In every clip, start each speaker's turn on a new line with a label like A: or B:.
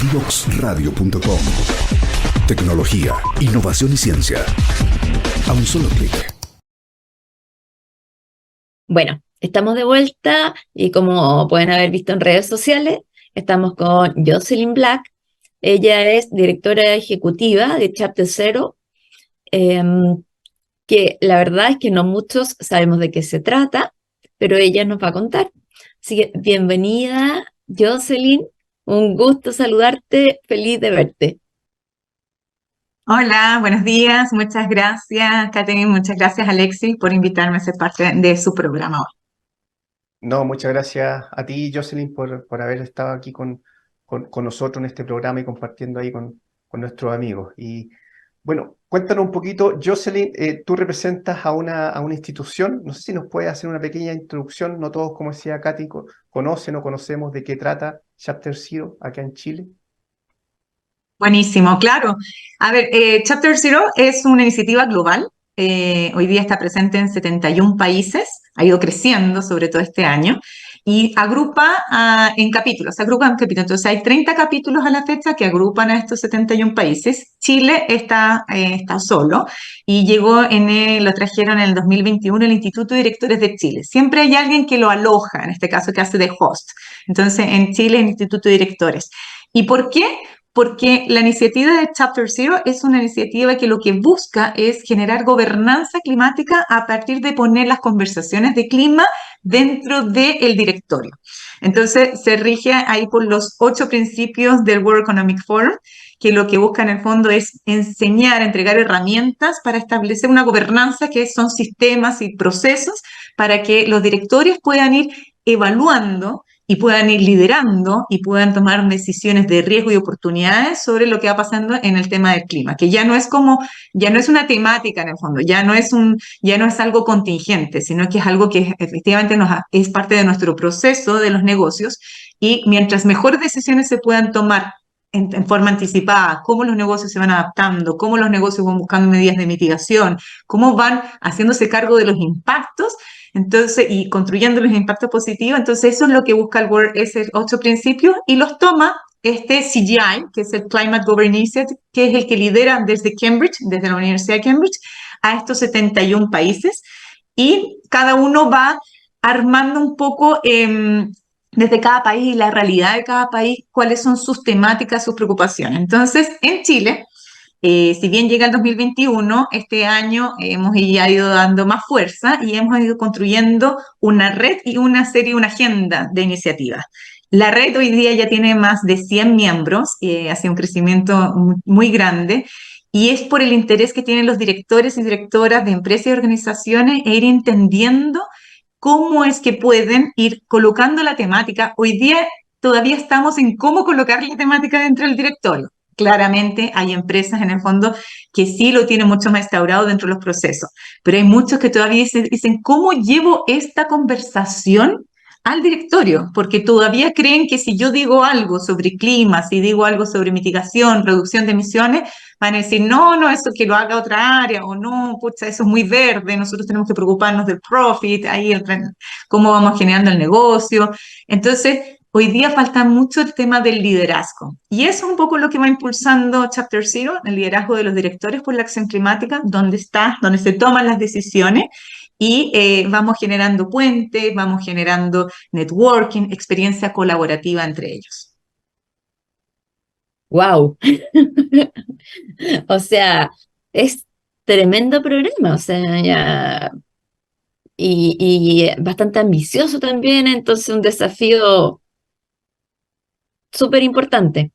A: Divoxradio.com. Tecnología, innovación y ciencia. A un solo clic.
B: Bueno, estamos de vuelta y como pueden haber visto en redes sociales, estamos con Jocelyn Black. Ella es directora ejecutiva de Chapter Zero, que la verdad es que no muchos sabemos de qué se trata, pero ella nos va a contar. Así que bienvenida, Jocelyn. Un gusto saludarte, feliz de verte.
C: Hola, buenos días, muchas gracias, Katherine, muchas gracias, Alexis, por invitarme a ser parte de su programa hoy.
D: No, muchas gracias a ti, Jocelyn, por haber estado aquí con nosotros en este programa y compartiendo ahí con nuestros amigos. Y bueno, cuéntanos un poquito, Jocelyn, tú representas a una institución, no sé si nos puedes hacer una pequeña introducción, no todos, como decía Katy, conocen o conocemos de qué trata Chapter Zero acá en Chile.
C: Buenísimo, claro. A ver, Chapter Zero es una iniciativa global. Hoy día está presente en 71 países, ha ido creciendo sobre todo este año, y agrupa en capítulos, agrupa en capítulos. Entonces hay 30 capítulos a la fecha que agrupan a estos 71 países. Chile está solo y lo trajeron en el 2021 el Instituto de Directores de Chile. Siempre hay alguien que lo aloja, en este caso que hace de host. Entonces en Chile el Instituto de Directores. ¿Y por qué? Porque la iniciativa de Chapter Zero es una iniciativa que lo que busca es generar gobernanza climática a partir de poner las conversaciones de clima dentro del directorio. Entonces, se rige ahí por los 8 principios del World Economic Forum, que lo que busca en el fondo es enseñar, entregar herramientas para establecer una gobernanza que son sistemas y procesos para que los directorios puedan ir evaluando y puedan ir liderando y puedan tomar decisiones de riesgo y oportunidades sobre lo que va pasando en el tema del clima, que ya no es una temática en el fondo, ya no es algo contingente, sino que es algo que efectivamente es parte de nuestro proceso de los negocios, y mientras mejores decisiones se puedan tomar en forma anticipada, cómo los negocios se van adaptando, cómo los negocios van buscando medidas de mitigación, cómo van haciéndose cargo de los impactos, entonces, y construyendo los impactos positivos. Entonces eso es lo que busca el World, esos 8 principios, y los toma este CGI, que es el Climate Governance Initiative, que es el que lidera desde Cambridge, desde la Universidad de Cambridge, a estos 71 países, y cada uno va armando un poco desde cada país y la realidad de cada país, cuáles son sus temáticas, sus preocupaciones. Entonces, en Chile, si bien llega el 2021, este año hemos ya ido dando más fuerza y hemos ido construyendo una red y una agenda de iniciativas. La red hoy día ya tiene más de 100 miembros, ha sido un crecimiento muy grande, y es por el interés que tienen los directores y directoras de empresas y organizaciones e ir entendiendo cómo es que pueden ir colocando la temática. Hoy día todavía estamos en cómo colocar la temática dentro del directorio. Claramente hay empresas en el fondo que sí lo tienen mucho más instaurado dentro de los procesos, pero hay muchos que todavía dicen ¿cómo llevo esta conversación al directorio? Porque todavía creen que si yo digo algo sobre clima, si digo algo sobre mitigación, reducción de emisiones, van a decir, no, eso que lo haga otra área, o no, pucha, eso es muy verde, nosotros tenemos que preocuparnos del profit, ahí cómo vamos generando el negocio. Entonces, hoy día falta mucho el tema del liderazgo. Y eso es un poco lo que va impulsando Chapter Zero, el liderazgo de los directores por la acción climática, donde se toman las decisiones, y vamos generando puentes, vamos generando networking, experiencia colaborativa entre ellos.
B: ¡Wow! O sea, es tremendo programa, o sea, ya, y bastante ambicioso también, entonces un desafío súper importante.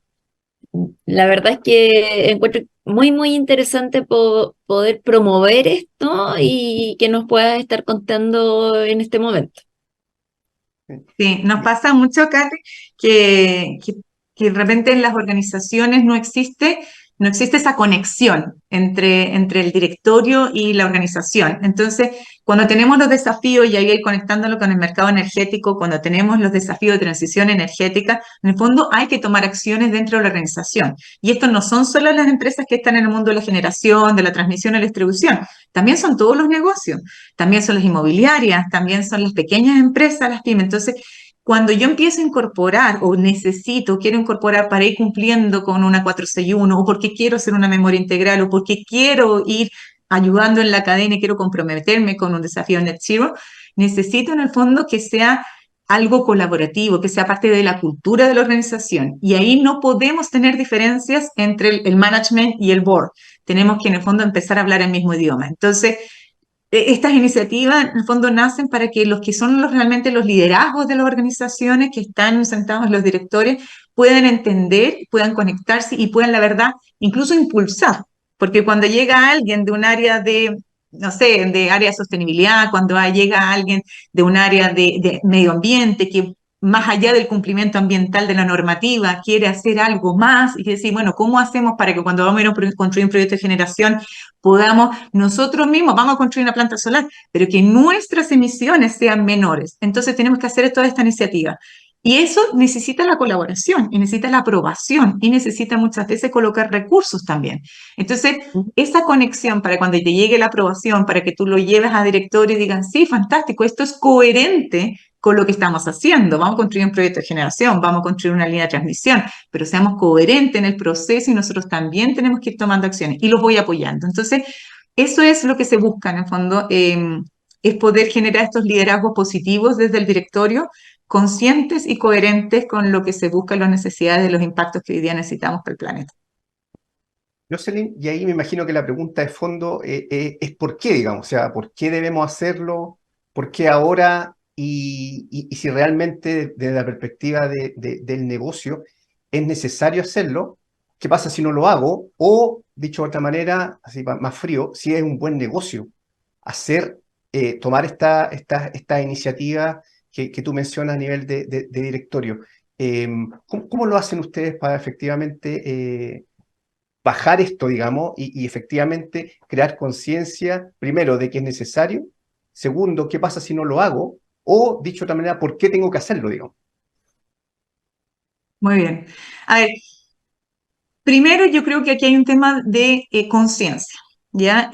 B: La verdad es que encuentro muy, muy interesante poder promover esto y que nos puedas estar contando en este momento.
C: Sí, nos pasa mucho, Katy, que de repente en las organizaciones no existe esa conexión entre el directorio y la organización. Entonces, cuando tenemos los desafíos, y ahí conectándolo con el mercado energético, cuando tenemos los desafíos de transición energética, en el fondo hay que tomar acciones dentro de la organización. Y esto no son solo las empresas que están en el mundo de la generación, de la transmisión y la distribución, también son todos los negocios, también son las inmobiliarias, también son las pequeñas empresas, las pymes. Entonces, cuando yo empiezo a incorporar o quiero incorporar para ir cumpliendo con una 461 o porque quiero hacer una memoria integral o porque quiero ir ayudando en la cadena y quiero comprometerme con un desafío Net Zero, necesito en el fondo que sea algo colaborativo, que sea parte de la cultura de la organización. Y ahí no podemos tener diferencias entre el management y el board. Tenemos que en el fondo empezar a hablar el mismo idioma. Entonces, estas iniciativas en el fondo nacen para que los que son realmente los liderazgos de las organizaciones que están sentados en los directorios puedan entender, puedan conectarse y puedan, la verdad, incluso impulsar. Porque cuando llega alguien de un área de, no sé, de área de sostenibilidad, cuando llega alguien de un área de medio ambiente que más allá del cumplimiento ambiental de la normativa, quiere hacer algo más y decir, bueno, ¿cómo hacemos para que cuando vamos a ir a construir un proyecto de generación podamos nosotros mismos, vamos a construir una planta solar, pero que nuestras emisiones sean menores? Entonces tenemos que hacer toda esta iniciativa. Y eso necesita la colaboración, y necesita la aprobación, y necesita muchas veces colocar recursos también. Entonces, esa conexión para cuando te llegue la aprobación, para que tú lo lleves a directorio y digan, sí, fantástico, esto es coherente con lo que estamos haciendo. Vamos a construir un proyecto de generación, vamos a construir una línea de transmisión, pero seamos coherentes en el proceso y nosotros también tenemos que ir tomando acciones y los voy apoyando. Entonces, eso es lo que se busca en el fondo, es poder generar estos liderazgos positivos desde el directorio, conscientes y coherentes con lo que se busca, las necesidades de los impactos que hoy día necesitamos para el planeta.
D: Jocelyn, y ahí me imagino que la pregunta de fondo es ¿por qué, digamos? O sea, ¿por qué debemos hacerlo? ¿Por qué ahora? Y si realmente desde la perspectiva del negocio es necesario hacerlo, ¿qué pasa si no lo hago? O, dicho de otra manera, así más frío, si es un buen negocio tomar esta iniciativa que tú mencionas a nivel de directorio. ¿Cómo lo hacen ustedes para efectivamente bajar esto, digamos, y efectivamente crear conciencia, primero, de que es necesario, segundo, qué pasa si no lo hago, o, dicho de otra manera, por qué tengo que hacerlo, digamos?
C: Muy bien. A ver, primero yo creo que aquí hay un tema de conciencia, ¿ya?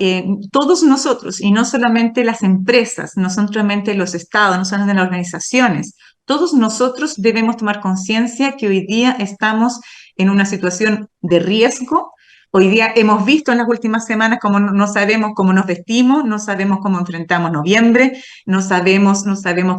C: Todos nosotros, y no solamente las empresas, no solamente los estados, no solamente las organizaciones, todos nosotros debemos tomar conciencia que hoy día estamos en una situación de riesgo. Hoy día hemos visto en las últimas semanas cómo no sabemos cómo nos vestimos, no sabemos cómo enfrentamos noviembre, no sabemos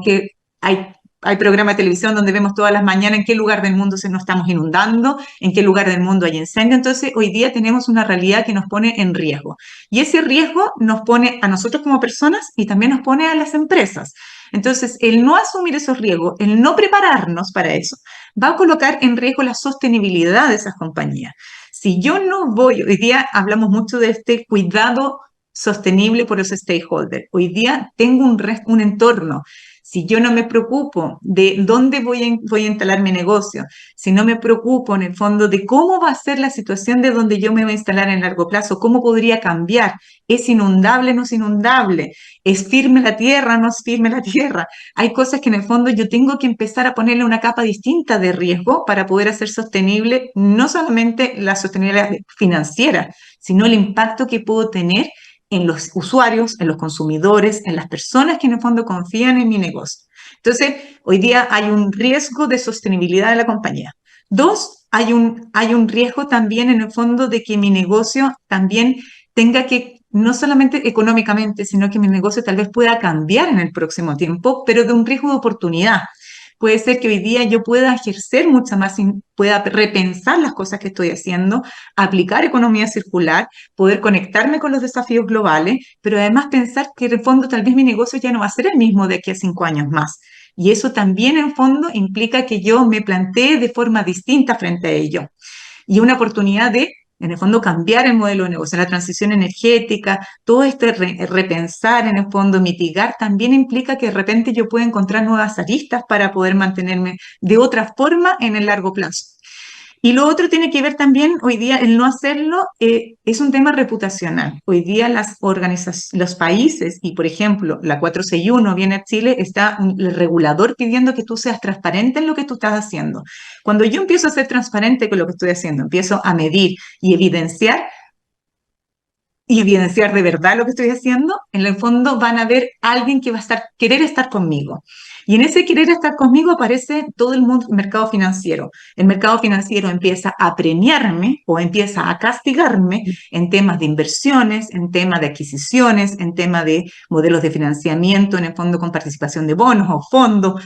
C: que hay programas de televisión donde vemos todas las mañanas en qué lugar del mundo nos estamos inundando, en qué lugar del mundo hay incendio. Entonces, hoy día tenemos una realidad que nos pone en riesgo. Y ese riesgo nos pone a nosotros como personas y también nos pone a las empresas. Entonces, el no asumir esos riesgos, el no prepararnos para eso, va a colocar en riesgo la sostenibilidad de esas compañías. Si yo no voy, hoy día hablamos mucho de este cuidado sostenible por los stakeholders. Hoy día tengo un entorno. Si yo no me preocupo de dónde voy a instalar mi negocio, si no me preocupo en el fondo de cómo va a ser la situación de donde yo me voy a instalar en largo plazo, cómo podría cambiar, es inundable, no es inundable, es firme la tierra, no es firme la tierra. Hay cosas que en el fondo yo tengo que empezar a ponerle una capa distinta de riesgo para poder hacer sostenible no solamente la sostenibilidad financiera, sino el impacto que puedo tener en los usuarios, en los consumidores, en las personas que en el fondo confían en mi negocio. Entonces, hoy día hay un riesgo de sostenibilidad de la compañía. Dos, hay un riesgo también en el fondo de que mi negocio también tenga que, no solamente económicamente, sino que mi negocio tal vez pueda cambiar en el próximo tiempo, pero de un riesgo de oportunidad. Puede ser que hoy día yo pueda ejercer mucha más, pueda repensar las cosas que estoy haciendo, aplicar economía circular, poder conectarme con los desafíos globales, pero además pensar que en el fondo tal vez mi negocio ya no va a ser el mismo de aquí a 5 años más. Y eso también en fondo implica que yo me plantee de forma distinta frente a ello. Y una oportunidad de, en el fondo, cambiar el modelo de negocio, la transición energética, todo este repensar, en el fondo, mitigar, también implica que de repente yo pueda encontrar nuevas aristas para poder mantenerme de otra forma en el largo plazo. Y lo otro tiene que ver también, hoy día, el no hacerlo es un tema reputacional. Hoy día las organizaciones, los países, y por ejemplo, la 461 viene a Chile, está el regulador pidiendo que tú seas transparente en lo que tú estás haciendo. Cuando yo empiezo a ser transparente con lo que estoy haciendo, empiezo a medir y evidenciar, y evidenciar de verdad lo que estoy haciendo, en el fondo van a ver a alguien que va a querer estar conmigo. Y en ese querer estar conmigo aparece todo el mundo, mercado financiero. El mercado financiero empieza a premiarme o empieza a castigarme en temas de inversiones, en temas de adquisiciones, en temas de modelos de financiamiento, en el fondo con participación de bonos o fondos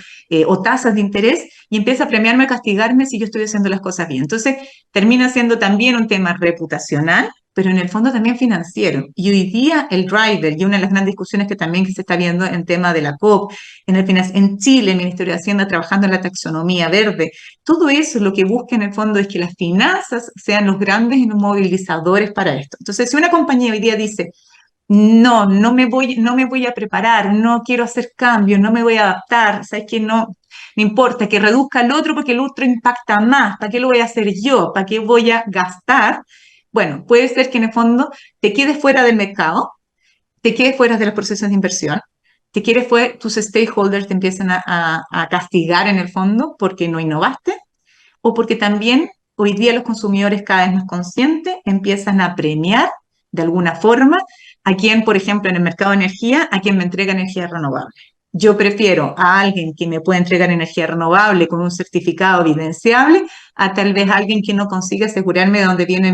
C: o tasas de interés, y empieza a premiarme, a castigarme si yo estoy haciendo las cosas bien. Entonces, termina siendo también un tema reputacional, pero en el fondo también financiero. Y hoy día el driver, y una de las grandes discusiones que también se está viendo en tema de la COP, en Chile, el Ministerio de Hacienda trabajando en la taxonomía verde, todo eso lo que busca en el fondo es que las finanzas sean los grandes movilizadores para esto. Entonces, si una compañía hoy día dice, no me voy a preparar, no quiero hacer cambios, no me voy a adaptar, sabes que no importa que reduzca el otro porque el otro impacta más, ¿para qué lo voy a hacer yo? ¿Para qué voy a gastar? Bueno, puede ser que en el fondo te quedes fuera del mercado, te quedes fuera de los procesos de inversión, te quedes fuera, tus stakeholders te empiezan a castigar en el fondo porque no innovaste, o porque también hoy día los consumidores cada vez más conscientes empiezan a premiar de alguna forma a quien, por ejemplo, en el mercado de energía, a quien me entrega energía renovable. Yo prefiero a alguien que me pueda entregar energía renovable con un certificado evidenciable a tal vez alguien que no consiga asegurarme de dónde viene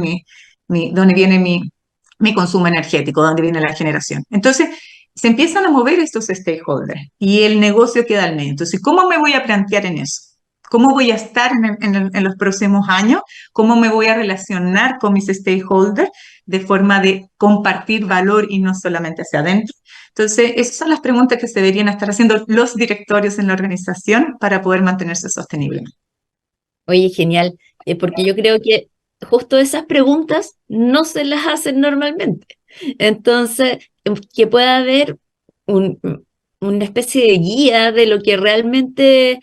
C: mi consumo energético, dónde viene la generación. Entonces, se empiezan a mover estos stakeholders y el negocio queda al medio. Entonces, ¿cómo me voy a plantear en eso? ¿Cómo voy a estar en los próximos años? ¿Cómo me voy a relacionar con mis stakeholders de forma de compartir valor y no solamente hacia adentro? Entonces, esas son las preguntas que se deberían estar haciendo los directorios en la organización para poder mantenerse sostenibles.
B: Oye, genial, porque yo creo que justo esas preguntas no se las hacen normalmente. Entonces, que pueda haber un- una especie de guía de lo que realmente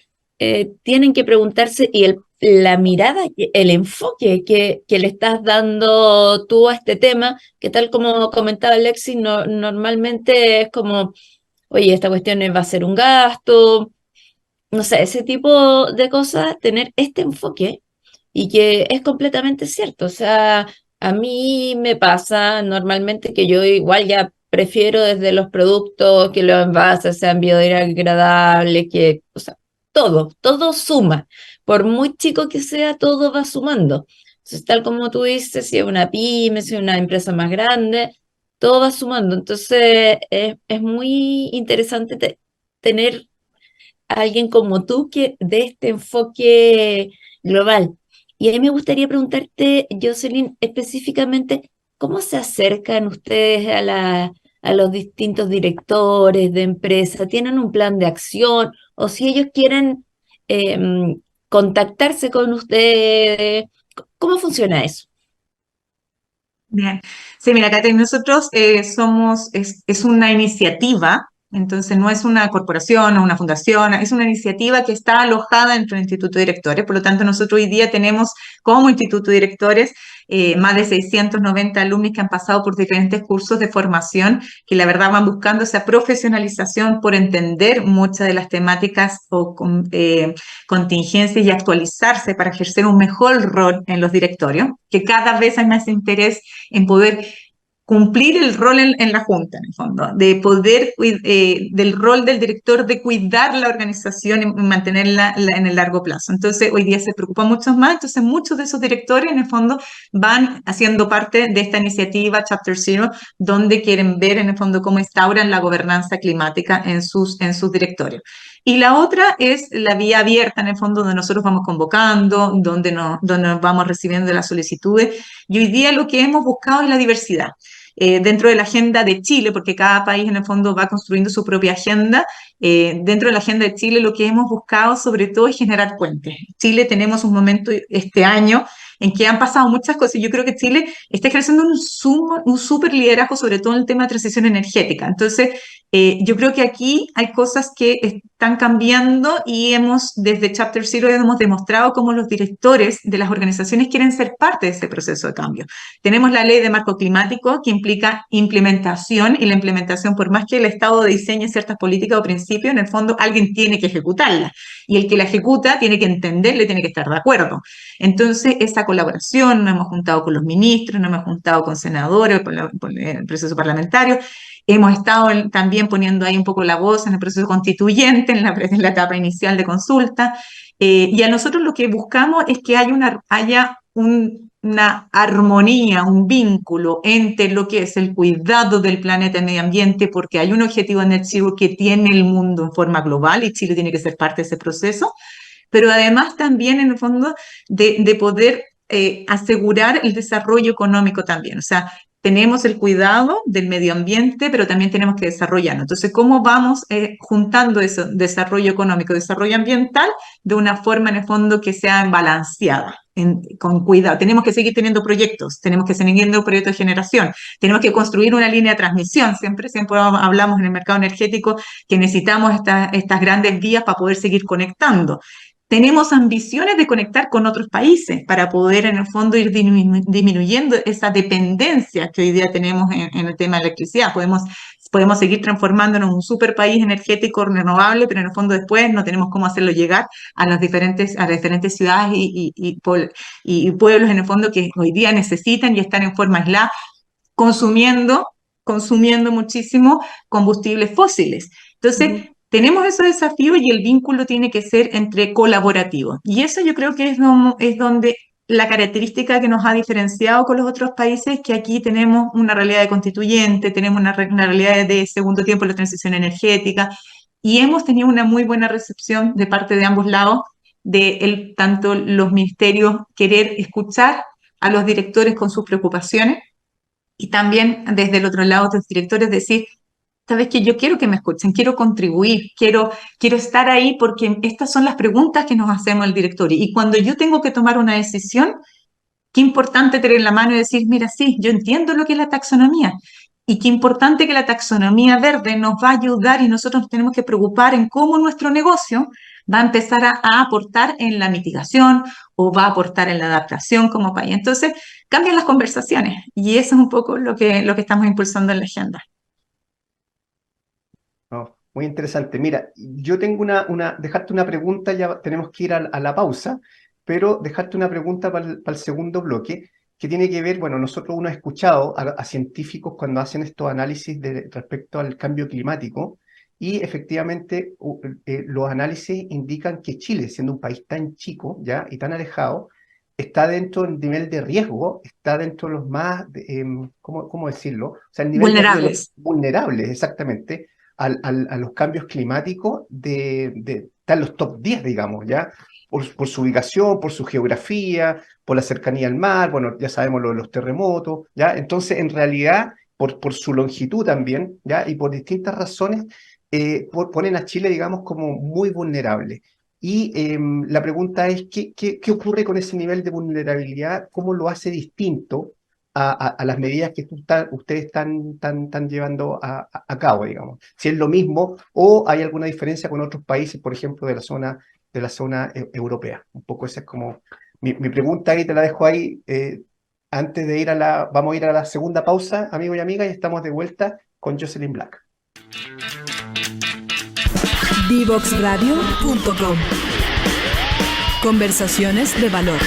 B: tienen que preguntarse y la mirada, el enfoque que le estás dando tú a este tema, que tal como comentaba Alexis, normalmente es como, oye, esta cuestión va a ser un gasto, no sé, ese tipo de cosas, tener este enfoque y que es completamente cierto. O sea, a mí me pasa normalmente que yo igual ya prefiero desde los productos que los envases sean biodegradables, que, o sea, todo suma. Por muy chico que sea, todo va sumando. Entonces, tal como tú dices, si es una pyme, si es una empresa más grande, todo va sumando. Entonces, es muy interesante tener alguien como tú que dé este enfoque global. Y a mí me gustaría preguntarte, Jocelyn, específicamente, ¿cómo se acercan ustedes a los distintos directores de empresa? ¿Tienen un plan de acción? O si ellos quieren contactarse con ustedes, ¿cómo funciona eso?
C: Bien, sí, mira, Catherine, nosotros es una iniciativa, entonces no es una corporación o una fundación, es una iniciativa que está alojada dentro del Instituto de Directores, por lo tanto nosotros hoy día tenemos como Instituto de Directores más de 690 alumnos que han pasado por diferentes cursos de formación, que la verdad van buscando esa profesionalización por entender muchas de las temáticas o contingencias y actualizarse para ejercer un mejor rol en los directorios, que cada vez hay más interés en poder cumplir el rol en la junta, en el fondo, de poder, del rol del director de cuidar la organización y mantenerla en el largo plazo. Entonces, hoy día se preocupa mucho más, entonces muchos de esos directores, en el fondo, van haciendo parte de esta iniciativa Chapter Zero, donde quieren ver, en el fondo, cómo instauran la gobernanza climática en sus directorios. Y la otra es la vía abierta, en el fondo, donde nosotros vamos convocando, donde nos vamos recibiendo las solicitudes. Y hoy día lo que hemos buscado es la diversidad. Dentro de la agenda de Chile, porque cada país en el fondo va construyendo su propia agenda, dentro de la agenda de Chile lo que hemos buscado sobre todo es generar puentes. Chile tenemos un momento este año en que han pasado muchas cosas. Yo creo que Chile está ejerciendo un súper liderazgo, sobre todo en el tema de transición energética. Entonces, Yo creo que aquí hay cosas que están cambiando y desde Chapter Zero hemos demostrado cómo los directores de las organizaciones quieren ser parte de ese proceso de cambio. Tenemos la ley de marco climático que implica implementación, y la implementación, por más que el Estado diseñe ciertas políticas o principios, en el fondo alguien tiene que ejecutarlas, y el que la ejecuta tiene que entenderle, tiene que estar de acuerdo. Entonces, esa colaboración, nos hemos juntado con los ministros, nos hemos juntado con senadores, por el proceso parlamentario. Hemos estado también poniendo ahí un poco la voz en el proceso constituyente, en la etapa inicial de consulta, y a nosotros lo que buscamos es que haya una armonía, un vínculo entre lo que es el cuidado del planeta y el medio ambiente, porque hay un objetivo net zero que tiene el mundo en forma global y Chile tiene que ser parte de ese proceso, pero además también en el fondo de poder asegurar el desarrollo económico también. O sea, tenemos el cuidado del medio ambiente, pero también tenemos que desarrollarlo. Entonces, ¿cómo vamos juntando eso, desarrollo económico, desarrollo ambiental, de una forma en el fondo que sea balanceada, con cuidado? Tenemos que seguir teniendo proyectos, tenemos que seguir teniendo proyectos de generación, tenemos que construir una línea de transmisión. Siempre hablamos en el mercado energético que necesitamos estas grandes vías para poder seguir conectando. Tenemos ambiciones de conectar con otros países para poder, en el fondo, ir disminuyendo esa dependencia que hoy día tenemos en el tema de electricidad. Podemos seguir transformándonos en un super país energético renovable, pero en el fondo después no tenemos cómo hacerlo llegar a las diferentes ciudades y pueblos, en el fondo, que hoy día necesitan y están en forma aislada, consumiendo muchísimo combustibles fósiles. Entonces, tenemos esos desafíos y el vínculo tiene que ser entre colaborativos. Y eso yo creo que es donde la característica que nos ha diferenciado con los otros países, que aquí tenemos una realidad de constituyente, tenemos una realidad de segundo tiempo de la transición energética, y hemos tenido una muy buena recepción de parte de ambos lados, tanto los ministerios querer escuchar a los directores con sus preocupaciones, y también desde el otro lado los directores decir: sabes que yo quiero que me escuchen, quiero contribuir, quiero estar ahí, porque estas son las preguntas que nos hacemos el directorio. Y cuando yo tengo que tomar una decisión, qué importante tener la mano y decir: mira, sí, yo entiendo lo que es la taxonomía, y qué importante que la taxonomía verde nos va a ayudar, y nosotros nos tenemos que preocupar en cómo nuestro negocio va a empezar a aportar en la mitigación o va a aportar en la adaptación como país. Entonces, cambian las conversaciones, y eso es un poco lo que estamos impulsando en la agenda.
D: No, muy interesante. Mira, yo tengo dejarte una pregunta, ya tenemos que ir a la pausa, pero dejarte una pregunta para el segundo bloque, que tiene que ver, bueno, nosotros hemos escuchado a científicos cuando hacen estos análisis respecto al cambio climático, y efectivamente los análisis indican que Chile, siendo un país tan chico ya y tan alejado, está dentro del nivel de riesgo, está dentro de los más, ¿cómo decirlo? O sea, el nivel
C: vulnerables.
D: Vulnerables, exactamente, a los cambios climáticos, está en los top 10, digamos, ¿ya? Por su ubicación, por su geografía, por la cercanía al mar, bueno, ya sabemos lo de los terremotos, ¿ya? Entonces, en realidad, por su longitud también, ¿ya? Y por distintas razones, ponen a Chile, digamos, como muy vulnerable. Y la pregunta es, ¿qué ocurre con ese nivel de vulnerabilidad? ¿Cómo lo hace distinto a las medidas que ustedes están llevando a cabo, digamos? Si es lo mismo o hay alguna diferencia con otros países, por ejemplo, de la zona europea. Un poco esa es como mi pregunta, ahí te la dejo ahí. Antes de vamos a ir a la segunda pausa, amigos y amigas, y estamos de vuelta con Jocelyn Black.
E: Divoxradio.com. Conversaciones de valor.